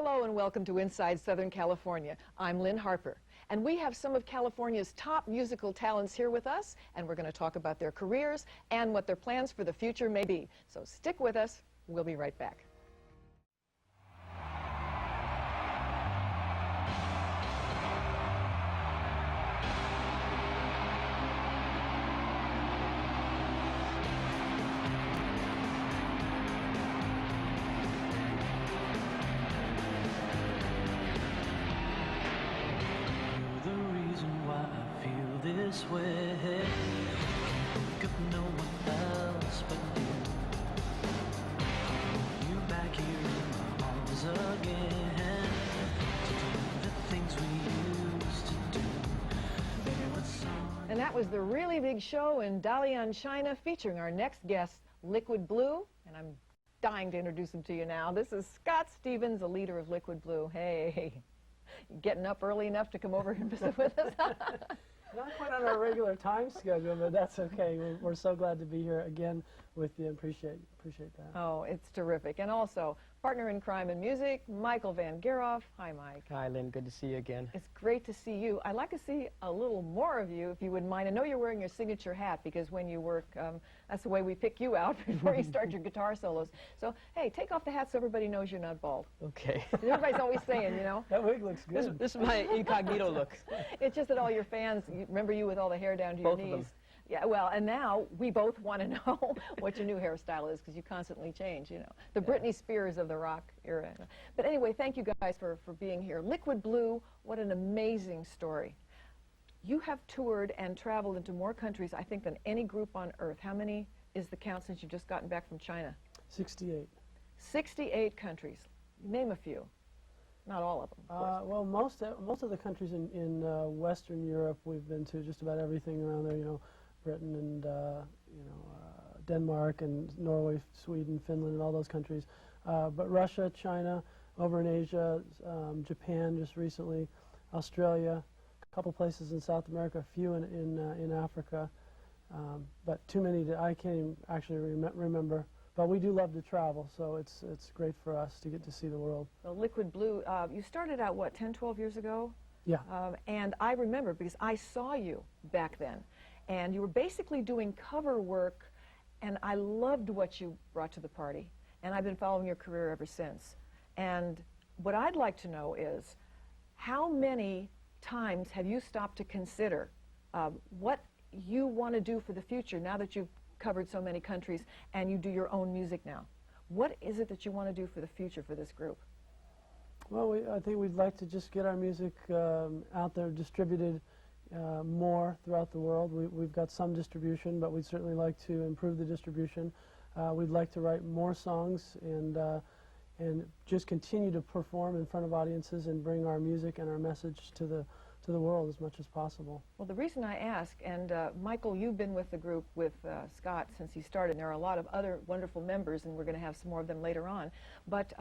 Hello and welcome to Inside Southern California. I'm Lynn Harper, and we have some of California's top musical talents here with us, and we're going to talk about their careers and what their plans for the future may be. So stick with us. We'll be right back. This way, think of no one else but you. You back here in my arms again, to do the things we used to do. Baby, what's on? And that was the Really Big Show in Dalian, China, featuring our next guest, Liquid Blue, and I'm dying to introduce him to you now. This is Scott Stevens, the leader of Liquid Blue. Hey, you getting up early enough to come over and visit with us? Not quite on our regular time schedule, but that's okay. We're so glad to be here again with you. Appreciate that. Oh, it's terrific. And also, partner in crime and music, Michael Van Geroff. Hi, Mike. Hi, Lynn. Good to see you again. It's great to see you. I'd like to see a little more of you, if you wouldn't mind. I know you're wearing your signature hat because when you work, that's the way we pick you out before you start your guitar solos. So, hey, take off the hat so everybody knows you're not bald. Okay. Everybody's always saying, you know. That wig looks good. This is my incognito look. It's just that all your fans, remember you with all the hair down to your Both knees. of them. Yeah, well, and now we both want to know what your new hairstyle is because you constantly change, you know. The Britney Spears of the rock era. But anyway, thank you guys for being here. Liquid Blue, what an amazing story. You have toured and traveled into more countries, I think, than any group on earth. How many is the count since you've just gotten back from China? 68. 68 countries. Name a few. Not all of them, of course. Well, most of the countries in Western Europe we've been to, just about everything around there, you know, Britain and Denmark and Norway, Sweden, Finland, and all those countries. But Russia, China, over in Asia, Japan just recently, Australia, a couple places in South America, a few in Africa, but too many that I can't even actually remember. But we do love to travel, so it's great for us to get to see the world. Well, Liquid Blue, you started out, what, 10, 12 years ago? Yeah. And I remember because I saw you back then. And you were basically doing cover work, and I loved what you brought to the party. And I've been following your career ever since. And what I'd like to know is, how many times have you stopped to consider what you want to do for the future now that you've covered so many countries and you do your own music now? What is it that you want to do for the future for this group? Well, I think we'd like to just get our music out there, distributed more throughout the world. We've got some distribution, but we'd certainly like to improve the distribution. We'd like to write more songs and just continue to perform in front of audiences and bring our music and our message to the world as much as possible. Well, the reason I ask, and Michael, you've been with the group with Scott since he started, and there are a lot of other wonderful members, and we're going to have some more of them later on, but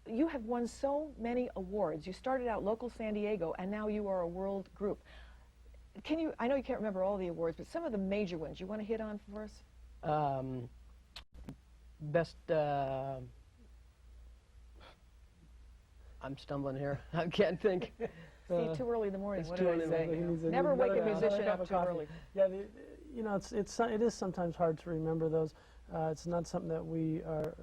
you have won so many awards. You started out local San Diego, and now you are a world group. Can you, I know you can't remember all the awards, but some of the major ones you want to hit on for us? Best, I'm stumbling here. I can't think. See, too early in the morning. It's What too did early I in the say? morning. Never wake a musician up too early. Yeah, you know, it is sometimes hard to remember those. It's not something that we are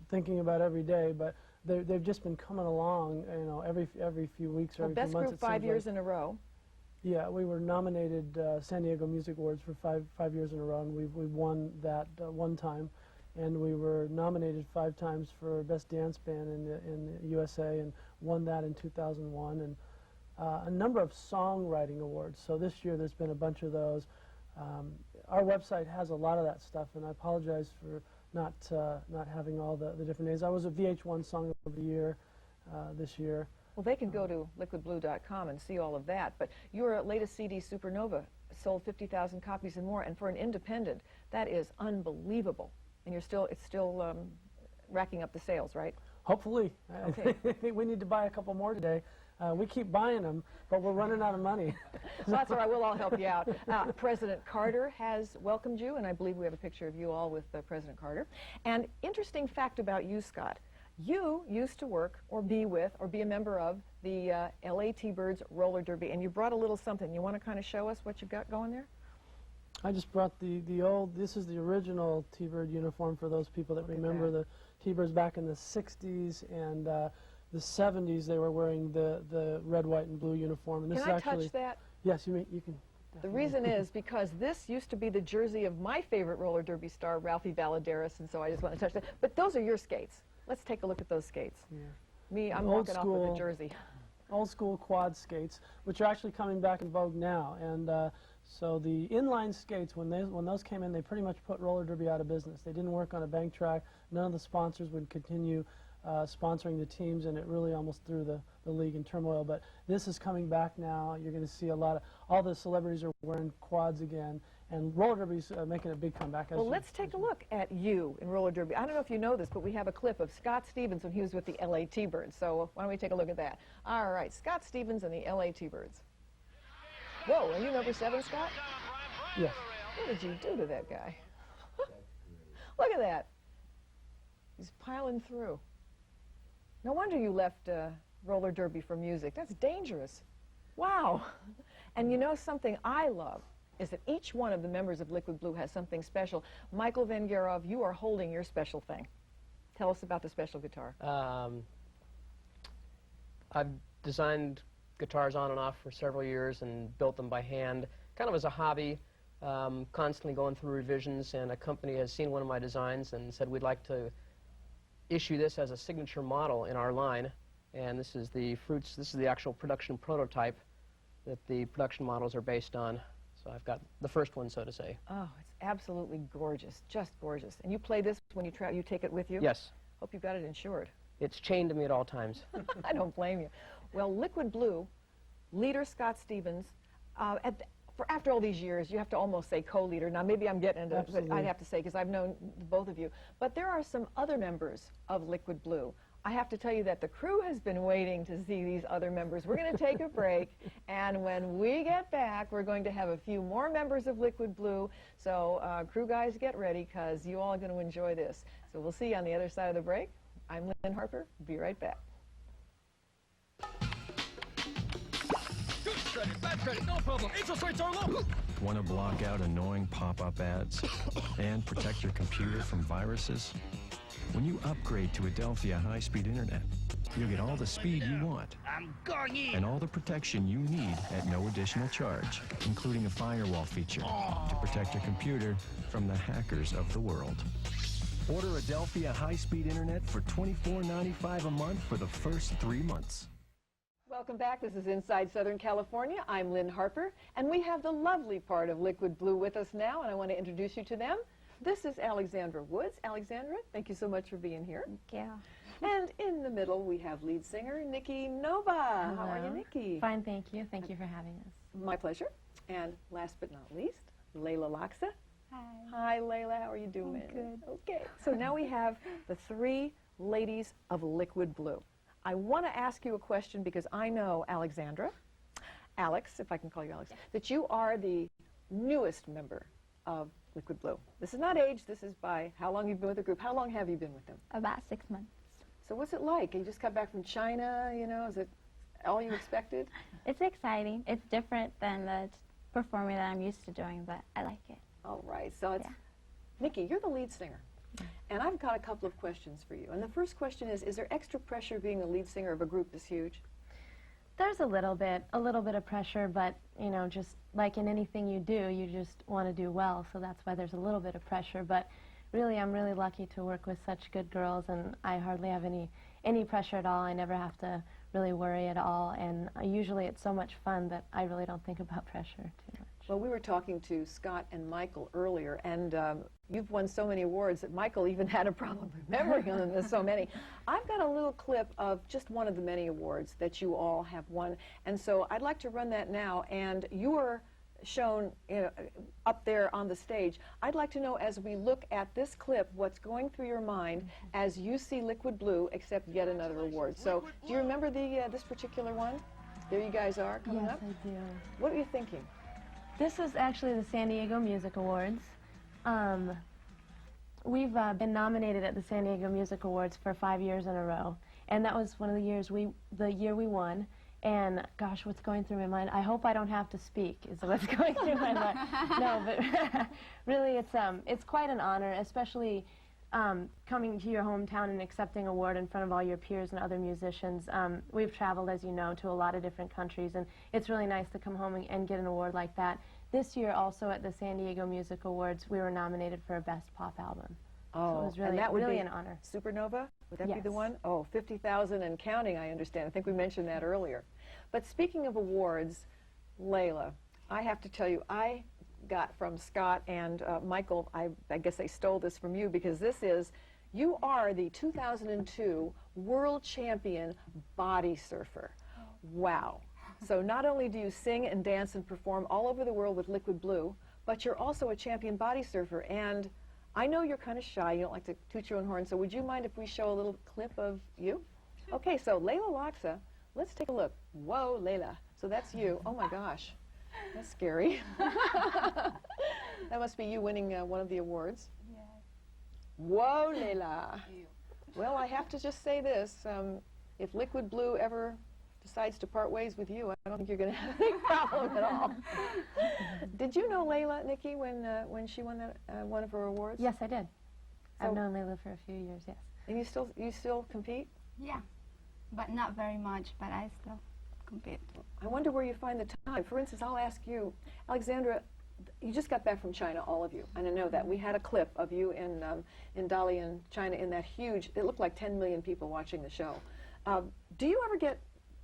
thinking about every day, but they've just been coming along, you know, every few weeks or every few Best months. group 5 years in a row. Yeah, we were nominated San Diego Music Awards for five years in a row, and we won that one time, and we were nominated 5 times for Best Dance Band in the USA, and won that in 2001, and a number of songwriting awards. So this year there's been a bunch of those. Our website has a lot of that stuff, and I apologize for not having all the different names. I was a VH1 Song of the Year this year. Well, they can go to liquidblue.com and see all of that. But your latest CD, Supernova, sold 50,000 copies and more. And for an independent, that is unbelievable. And it's still racking up the sales, right? Hopefully. Okay. I think we need to buy a couple more today. We keep buying them, but we're running out of money. So that's all right. We'll all help you out. President Carter has welcomed you, and I believe we have a picture of you all with President Carter. And interesting fact about you, Scott, You used to work or be with or be a member of the LA T-Birds roller derby, and you brought a little something. You want to kind of show us what you've got going there? I just brought the old, this is the original T-Bird uniform for those people that remember the T-Birds back in the 60s and the 70s. They were wearing the red, white, and blue uniform. And this Can is I actually, touch that? Yes, you can. The reason is because this used to be the jersey of my favorite roller derby star, Ralphie Valadares, and so I just want to touch that. But those are your skates. Let's take a look at those skates. Yeah. Me, I'm Old walking off with school. a jersey. Old school quad skates, which are actually coming back in vogue now. And so the inline skates, when those came in, they pretty much put roller derby out of business. They didn't work on a bank track. None of the sponsors would continue sponsoring the teams, and it really almost threw the league in turmoil. But this is coming back now. You're going to see all the celebrities are wearing quads again, and roller derby's making a big comeback. Well, let's take a look at you in roller derby. I don't know if you know this, but we have a clip of Scott Stevens when he was with the LA T-Birds. So why don't we take a look at that? All right, Scott Stevens and the LA T-Birds. Whoa, are you number 7, Scott? Yes. What did you do to that guy? Look at that. He's piling through. No wonder you left roller derby for music. That's dangerous. Wow. And you know something I love is that each one of the members of Liquid Blue has something special. Michael Vengerov, you are holding your special thing. Tell us about the special guitar. I've designed guitars on and off for several years and built them by hand, kind of as a hobby, constantly going through revisions, and a company has seen one of my designs and said we'd like to issue this as a signature model in our line, and this is the actual production prototype that the production models are based on. So I've got the first one, so to say. Oh, it's absolutely gorgeous, just gorgeous. And you play this when you take it with you? Yes. Hope you've got it insured. It's chained to me at all times. I don't blame you. Well, Liquid Blue, leader Scott Stevens, after all these years, you have to almost say co-leader. Now, maybe I'm getting into it, but I'd have to say, because I've known both of you. But there are some other members of Liquid Blue. I have to tell you that the crew has been waiting to see these other members. We're going to take a break, and when we get back, we're going to have a few more members of Liquid Blue. So, crew guys, get ready, because you all are going to enjoy this. So we'll see you on the other side of the break. I'm Lynn Harper. Be right back. Good credit, bad credit, no problem. Interest rates are low. Want to block out annoying pop-up ads and protect your computer from viruses? When you upgrade to Adelphia high-speed internet, you'll get all the speed you want I'm going in. and all the protection you need at no additional charge, including a firewall feature to protect your computer from the hackers of the world. Order Adelphia high-speed internet for $24.95 a month for the first 3 months. Welcome back. This is Inside Southern California. I'm Lynn Harper, and we have the lovely part of Liquid Blue with us now, and I want to introduce you to them. This is Alexandra Woods. Alexandra, thank you so much for being here. Thank you. And in the middle, we have lead singer Nikki Nova. How are you, Hello. Nikki? Fine, thank you. Thank you for having us. My pleasure. And last but not least, Layla Laksa. Hi. Hi, Layla. How are you doing? good. Okay. So now we have the 3 ladies of Liquid Blue. I want to ask you a question because I know, Alexandra, Alex, if I can call you Alex, that you are the newest member of Liquid Blue. This is not age, this is by how long you've been with the group. How long have you been with them? About 6 months. So what's it like? You just got back from China, you know, is it all you expected? It's exciting. It's different than the performing that I'm used to doing, but I like it. All right, so it's, Yeah. Nikki, you're the lead singer. And I've got a couple of questions for you. And the first question is there extra pressure being the lead singer of a group this huge? There's a little bit of pressure, but, you know, just like in anything you do, you just want to do well, so that's why there's a little bit of pressure. But really, I'm really lucky to work with such good girls, and I hardly have any pressure at all. I never have to really worry at all, and usually it's so much fun that I really don't think about pressure too much. Well, we were talking to Scott and Michael earlier, and you've won so many awards that Michael even had a problem remembering them. There's so many. I've got a little clip of just one of the many awards that you all have won, and so I'd like to run that now, and you are shown up there on the stage. I'd like to know, as we look at this clip, what's going through your mind as you see Liquid Blue accept yet another award. So, do you remember this particular one? There you guys are coming up. I do. What are you thinking? This is actually the San Diego Music Awards. We've been nominated at the San Diego Music Awards for 5 years in a row, and that was one of the years the year we won. And gosh, what's going through my mind? I hope I don't have to speak. Is what's going through my mind. No, but really, it's quite an honor, especially coming to your hometown and accepting an award in front of all your peers and other musicians. We've traveled, as you know, to a lot of different countries, and it's really nice to come home and get an award like that. This year, also at the San Diego Music Awards, we were nominated for a Best Pop Album. Oh, so it was really, and that would really be an honor. Supernova? Would that be the Yes. one? Oh, 50,000 and counting, I understand. I think we mentioned that earlier. But speaking of awards, Layla, I have to tell you, I got from Scott and Michael, I guess they stole this from you, because you are the 2002 World Champion Body Surfer. Wow. So not only do you sing and dance and perform all over the world with Liquid Blue, but you're also a champion body surfer. And I know you're kind of shy, you don't like to toot your own horn, so would you mind if we show a little clip of you? Okay, so Layla Laksa, let's take a look. Whoa, Layla. So that's you. Oh my gosh, that's scary. That must be you winning one of the awards. Yeah. Whoa, Layla. Well, I have to just say this. If Liquid Blue ever decides to part ways with you, I don't think you're going to have any problem at all. Did you know Layla, Nikki, when she won that, one of her awards? Yes, I did. So- I've known Layla for a few years, yes. And you still compete? Yeah, but not very much, but I still compete. I wonder where you find the time. For instance, I'll ask you, Alexandra, you just got back from China, all of you, and I know that. We had a clip of you in Dalian, China, in that huge, it looked like 10 million people watching the show. Do you ever get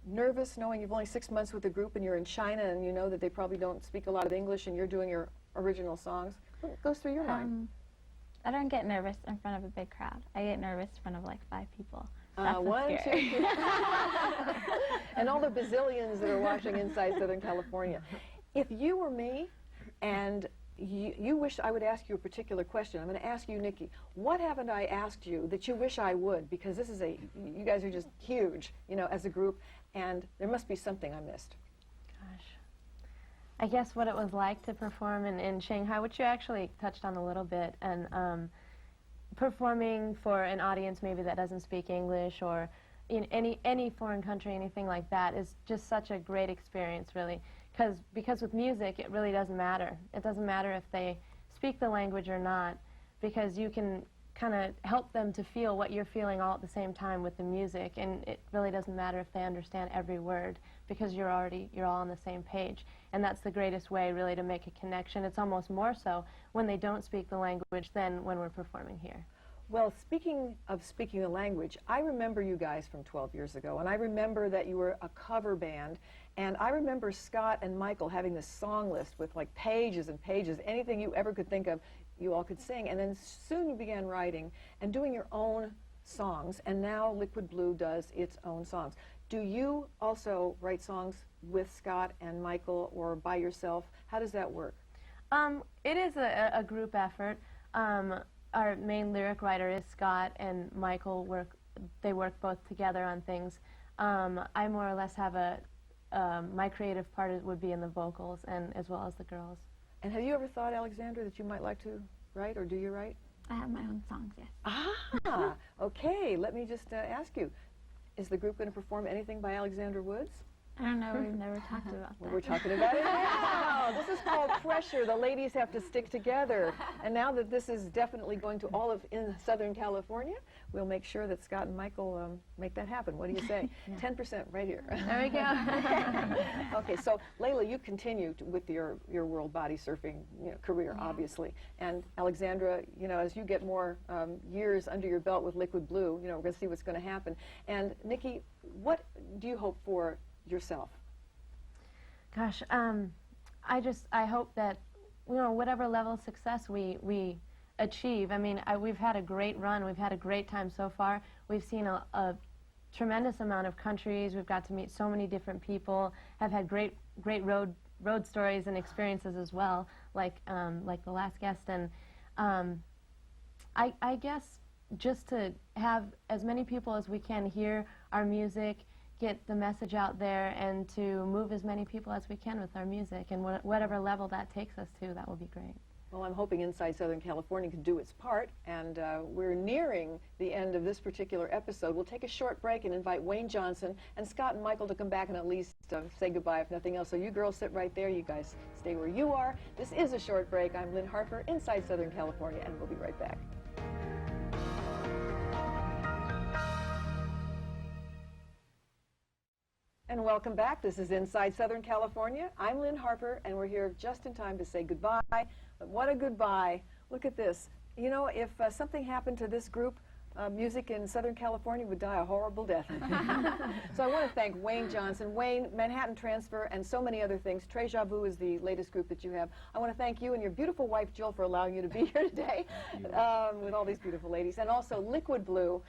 nervous knowing you've only 6 months with the group and you're in China and you know that they probably don't speak a lot of English and you're doing your original songs? What goes through your mind? I don't get nervous in front of a big crowd. I get nervous in front of like 5 people. That's what's 1, 2, scary. 3. And all the bazillions that are watching inside Southern California. If you were me and you wish I would ask you a particular question, I'm going to ask you, Nikki, what haven't I asked you that you wish I would? Because you guys are just huge, you know, as a group, and there must be something I missed. Gosh. I guess what it was like to perform in Shanghai, which you actually touched on a little bit, and performing for an audience maybe that doesn't speak English, or in any foreign country, anything like that, is just such a great experience, really. Because with music, it really doesn't matter. It doesn't matter if they speak the language or not, because you can kind of help them to feel what you're feeling all at the same time with the music, and it really doesn't matter if they understand every word, because you're all on the same page. And that's the greatest way, really, to make a connection. It's almost more so when they don't speak the language than when we're performing here. Well, speaking of speaking the language, I remember you guys from 12 years ago, and I remember that you were a cover band, and I remember Scott and Michael having this song list with like pages and pages, anything you ever could think of, you all could sing, and then soon you began writing and doing your own songs, and now Liquid Blue does its own songs. Do you also write songs with Scott and Michael or by yourself? How does that work? It is a group effort. Our main lyric writer is Scott, and Michael work both together on things. I more or less have my creative part would be in the vocals, and as well as the girls. And have you ever thought, Alexandra, that you might like to write, or do you write? I have my own songs, yes. Ah, okay. Let me just ask you, is the group going to perform anything by Alexandra Woods? I don't know, we've never talked about Well, that. we're talking about it now. This is called pressure. The ladies have to stick together. And now that this is definitely going to all of in Southern California, we'll make sure that Scott and Michael make that happen. What do you say? 10% right here. There we go. Okay, so Layla, you continue with your world body surfing career, obviously. And Alexandra, as you get more years under your belt with Liquid Blue, we're going to see what's going to happen. And Nikki, what do you hope for yourself? Gosh, I hope that, whatever level of success we achieve. I mean, we've had a great run. We've had a great time so far. We've seen a tremendous amount of countries. We've got to meet so many different people. Have had great road stories and experiences as well, like the last guest. And I guess just to have as many people as we can hear our music, get the message out there, and to move as many people as we can with our music, and whatever level that takes us to, that will be great. Well, I'm hoping Inside Southern California can do its part, and we're nearing the end of this particular episode. We'll take a short break and invite Wayne Johnson and Scott and Michael to come back and at least say goodbye, if nothing else. So you girls sit right there. You guys stay where you are. This is a short break. I'm Lynn Harper, Inside Southern California, and we'll be right back. And welcome back. This is Inside Southern California. I'm Lynn Harper, and we're here just in time to say goodbye. But what a goodbye. Look at this. You know, if something happened to this group, music in Southern California would die a horrible death. So I want to thank Wayne Johnson, Wayne, Manhattan Transfer, and so many other things. Treja Vu is the latest group that you have. I want to thank you and your beautiful wife, Jill, for allowing you to be here today with all these beautiful ladies. And also Liquid Blue,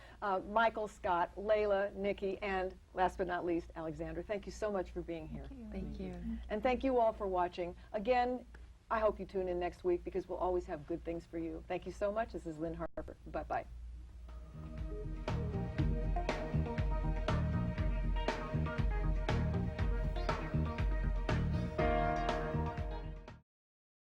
Michael, Scott, Layla, Nikki, and last but not least, Alexandra. Thank you so much for being here. Thank you. And thank you all for watching. Again, I hope you tune in next week because we'll always have good things for you. Thank you so much. This is Lynn Harper. Bye-bye.